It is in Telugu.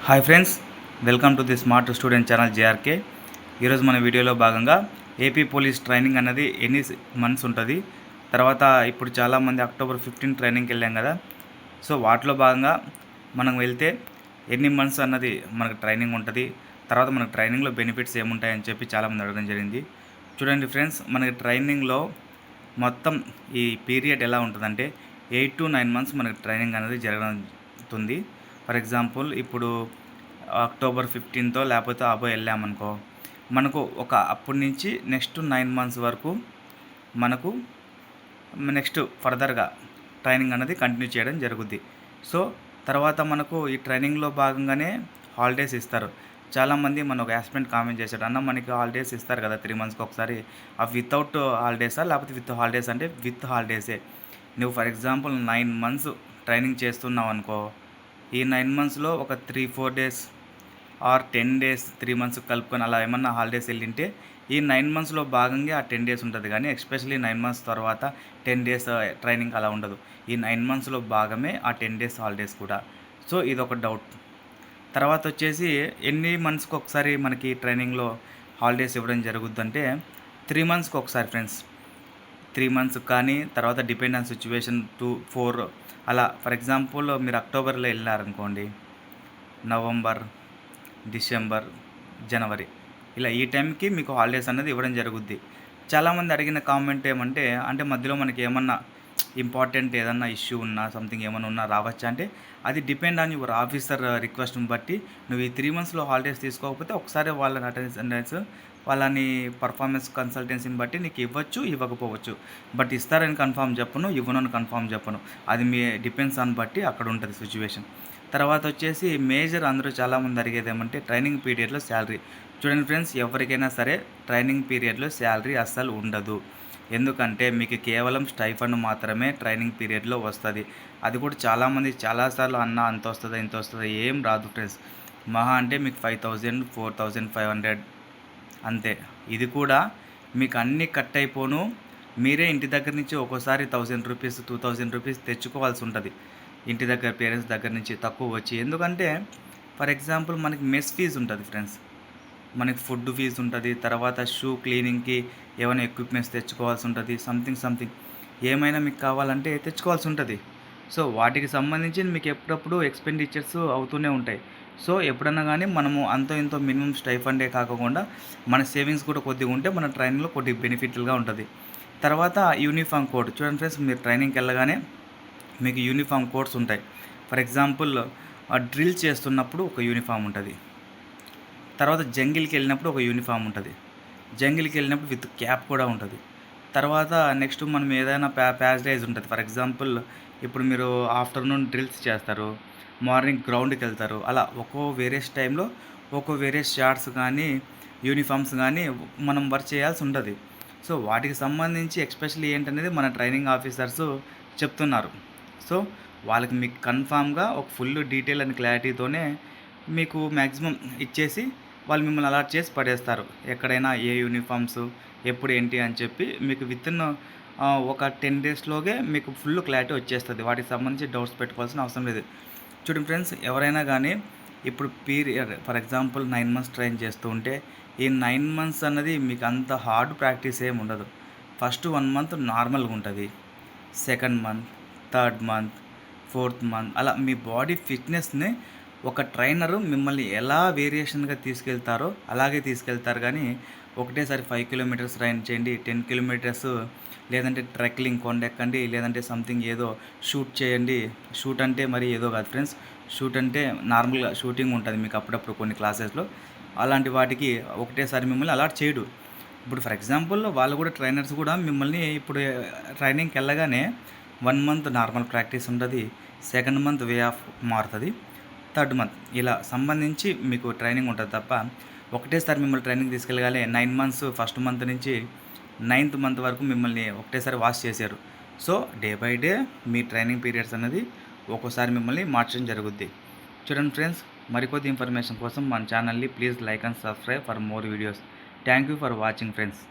Hi friends, welcome to the smart student channel JRK. ఈరోజు మన వీడియోలో భాగంగా ఏపీ పోలీస్ ట్రైనింగ్ అనేది ఎన్ని మంత్స్ ఉంటుంది, తర్వాత ఇప్పుడు చాలామంది అక్టోబర్ 15 ట్రైనింగ్కి వెళ్ళాం కదా. సో వాటిలో భాగంగా మనం వెళ్తే ఎన్ని మంత్స్ అన్నది మనకు ట్రైనింగ్ ఉంటుంది, తర్వాత మనకు ట్రైనింగ్లో బెనిఫిట్స్ ఏముంటాయని చెప్పి చాలామంది అడగడం జరిగింది. చూడండి ఫ్రెండ్స్, మనకి ట్రైనింగ్లో మొత్తం ఈ పీరియడ్ ఎలా ఉంటుందంటే 8 to 9 months మనకి ట్రైనింగ్ అనేది జరుగుతుంది. ఫర్ ఎగ్జాంపుల్ ఇప్పుడు అక్టోబర్ 15తో లేకపోతే వెళ్ళామనుకో, మనకు అప్పటి నుంచి నెక్స్ట్ 9 months వరకు మనకు నెక్స్ట్ ఫర్దర్గా ట్రైనింగ్ అనేది కంటిన్యూ చేయడం జరుగుద్ది. సో తర్వాత మనకు ఈ ట్రైనింగ్లో భాగంగానే హాలిడేస్ ఇస్తారు. చాలామంది మన ఒక యాస్పిరెంట్ కామెంట్ చేశాడు, అన్న మనకి హాలిడేస్ ఇస్తారు కదా 3 monthsకి ఒకసారి, అవి వితౌట్ హాలిడేసా లేకపోతే విత్ హాలిడేస్ అంటే విత్ హాలిడేసే. నువ్వు ఫర్ ఎగ్జాంపుల్ 9 months ట్రైనింగ్ చేస్తున్నావు అనుకో, ఈ 9 monthsలో ఒక 3-4 days ఆర్ 10 days 3 months కలుపుకొని అలా ఏమన్నా హాలిడేస్ వెళ్ళింటే ఈ 9 monthsలో భాగంగా ఆ 10 days ఉంటుంది. కానీ ఎస్పెషల్లీ 9 months తర్వాత 10 days ట్రైనింగ్ అలా ఉండదు. ఈ 9 monthsలో భాగమే ఆ 10 days హాలిడేస్ కూడా. సో ఇది ఒక డౌట్. తర్వాత వచ్చేసి ఎన్ని మంత్స్కి ఒకసారి మనకి ట్రైనింగ్లో హాలిడేస్ ఇవ్వడం జరుగుద్దంటే 3 monthsకి ఒకసారి ఫ్రెండ్స్. 3 months కానీ తర్వాత డిపెండ్ ఆన్ సిచ్యువేషన్ 2-4 అలా. ఫర్ ఎగ్జాంపుల్ మీరు అక్టోబర్లో వెళ్ళారనుకోండి, నవంబర్, డిసెంబర్, జనవరి ఇలా ఈ టైంకి మీకు హాలిడేస్ అనేది ఇవ్వడం జరుగుద్ది. చాలామంది అడిగిన కామెంట్ ఏమంటే, అంటే మధ్యలో మనకి ఏమన్నా ఇంపార్టెంట్ ఏదన్నా ఇష్యూ ఉన్నా సంథింగ్ ఏమైనా ఉన్నా రావచ్చా అంటే, అది డిపెండ్ ఆన్ యువర్ ఆఫీసర్ రిక్వెస్ట్ని బట్టి. నువ్వు ఈ 3 monthsలో హాలిడేస్ తీసుకోకపోతే ఒకసారి వాళ్ళని అటెండెన్స్ వాళ్ళని పర్ఫార్మెన్స్ కన్సల్టెన్సీని బట్టి నీకు ఇవ్వచ్చు, ఇవ్వకపోవచ్చు. బట్ ఇస్తారని కన్ఫామ్ చెప్పను, ఇవ్వనని కన్ఫామ్ చెప్పను. అది మీ డిపెండ్స్ ఆన్ బట్టి అక్కడ ఉంటుంది సిచ్యువేషన్. తర్వాత వచ్చేసి మేజర్ అందరూ చాలామంది అడిగేది ఏమంటే ట్రైనింగ్ పీరియడ్లో శాలరీ. చూడండి ఫ్రెండ్స్, ఎవరికైనా సరే ట్రైనింగ్ పీరియడ్లో శాలరీ అస్సలు ఉండదు. ఎందుకంటే మీకు కేవలం స్టైఫండ్ మాత్రమే ట్రైనింగ్ పీరియడ్లో వస్తుంది. అది కూడా చాలామంది చాలాసార్లు అన్న అంత వస్తుందా ఇంత వస్తుందా, ఏం రాదు ఫ్రెండ్స్. మహా అంటే మీకు 5,000 4,500 అంతే. ఇది కూడా మీకు అన్నీ కట్ అయిపోను, మీరే ఇంటి దగ్గర నుంచి ఒక్కోసారి 1,000 రూపీస్ 2,000 రూపీస్ తెచ్చుకోవాల్సి ఉంటుంది ఇంటి దగ్గర పేరెంట్స్ దగ్గర నుంచి తక్కువ వచ్చి. ఎందుకంటే ఫర్ ఎగ్జాంపుల్ మనకి మెస్ ఫీజు ఉంటుంది ఫ్రెండ్స్, మనకి ఫుడ్ ఫీజు ఉంటుంది, తర్వాత షూ క్లీనింగ్కి ఏమైనా ఎక్విప్మెంట్స్ తెచ్చుకోవాల్సి ఉంటుంది, సంథింగ్ ఏమైనా మీకు కావాలంటే తెచ్చుకోవాల్సి ఉంటుంది. సో వాటికి సంబంధించి మీకు ఎప్పుడప్పుడు ఎక్స్పెండిచర్స్ అవుతూనే ఉంటాయి. సో ఎప్పుడన్నా కానీ మనము అంతో ఇంతో మినిమం స్టైఫండే కాకుండా మన సేవింగ్స్ కూడా కొద్దిగా ఉంటే మన ట్రైనింగ్లో కొద్దిగా బెనిఫిట్గా ఉంటుంది. తర్వాత యూనిఫామ్ కోడ్. చూడండి ఫ్రెండ్స్, మీరు ట్రైనింగ్కి వెళ్ళగానే మీకు యూనిఫామ్ కోడ్స్ ఉంటాయి. ఫర్ ఎగ్జాంపుల్ డ్రిల్ చేస్తున్నప్పుడు ఒక యూనిఫామ్ ఉంటుంది, తర్వాత జంగిల్కి వెళ్ళినప్పుడు ఒక యూనిఫామ్ ఉంటుంది, జంగిల్కి వెళ్ళినప్పుడు విత్ క్యాప్ కూడా ఉంటుంది. తర్వాత నెక్స్ట్ మనం ఏదైనా ప్యారడైజ్ ఉంటుంది. ఫర్ ఎగ్జాంపుల్ ఇప్పుడు మీరు ఆఫ్టర్నూన్ డ్రిల్స్ చేస్తారు, మార్నింగ్ గ్రౌండ్కి వెళ్తారు, అలా ఒక్కో వేరియస్ టైంలో ఒక్కో వేరియస్ షార్ట్స్ కానీ యూనిఫామ్స్ కానీ మనం వర్క్ చేయాల్సి ఉంటుంది. సో వాటికి సంబంధించి ఎస్పెషల్లీ ఏంటనేది మన ట్రైనింగ్ ఆఫీసర్స్ చెప్తున్నారు. సో వాళ్ళకి మీకు కన్ఫామ్గా ఒక ఫుల్ డీటెయిల్ అండ్ క్లారిటీతోనే మీకు మ్యాక్సిమం ఇచ్చేసి వాళ్ళు మిమ్మల్ని అలాట్ చేసి పడేస్తారు. ఎక్కడైనా ఏ యూనిఫామ్స్ ఎప్పుడు ఏంటి అని చెప్పి మీకు వితిన్ ఒక 10 daysలోగే మీకు ఫుల్ క్లారిటీ వచ్చేస్తుంది. వాటికి సంబంధించి డౌట్స్ పెట్టుకోవాల్సిన అవసరం లేదు. చూడండి ఫ్రెండ్స్, ఎవరైనా కానీ ఇప్పుడు period for example 9 months train చేస్తూ ఉంటే ఈ 9 months అన్నది మీకు అంత హార్డ్ ప్రాక్టీస్ ఏమి ఉండదు. ఫస్ట్ 1 month నార్మల్గా ఉంటుంది, second month, third month, fourth month అలా మీ బాడీ ఫిట్నెస్ని ఒక ట్రైనరు మిమ్మల్ని ఎలా వేరియేషన్గా తీసుకెళ్తారో అలాగే తీసుకెళ్తారు. కానీ ఒకటేసారి 5 kilometers రైన్ చేయండి, 10 kilometers లేదంటే ట్రెక్లింగ్ కొండెక్కండి, లేదంటే సంథింగ్ ఏదో షూట్ చేయండి. షూట్ అంటే మరి ఏదో కాదు ఫ్రెండ్స్, షూట్ అంటే నార్మల్గా షూటింగ్ ఉంటుంది మీకు అప్పుడప్పుడు కొన్ని క్లాసెస్లో. అలాంటి వాటికి ఒకటేసారి మిమ్మల్ని అలాట్ చేయడు. ఇప్పుడు ఫర్ ఎగ్జాంపుల్ వాళ్ళు కూడా ట్రైనర్స్ కూడా మిమ్మల్ని ఇప్పుడు ట్రైనింగ్కి వెళ్ళగానే 1 month నార్మల్ ప్రాక్టీస్ ఉంటుంది, సెకండ్ మంత్ వే ఆఫ్ మారుతుంది, థర్డ్ మంత్ ఇలా సంబంధించి మీకు ట్రైనింగ్ ఉంటుంది తప్ప ఒకటేసారి మిమ్మల్ని ట్రైనింగ్ తీసుకెళ్ళగానే 9 months ఫస్ట్ మంత్ నుంచి 9th month వరకు మిమ్మల్ని ఒకటేసారి వాష్ చేశారు. So day by day me training periods అనేది ఒక్కోసారి మిమ్మల్ని మార్చడం జరుగుద్ది. చూడండి ఫ్రెండ్స్, మరికొద్ది ఇన్ఫర్మేషన్ కోసం మన ఛానల్ని please like and subscribe for more videos. Thank you for watching friends.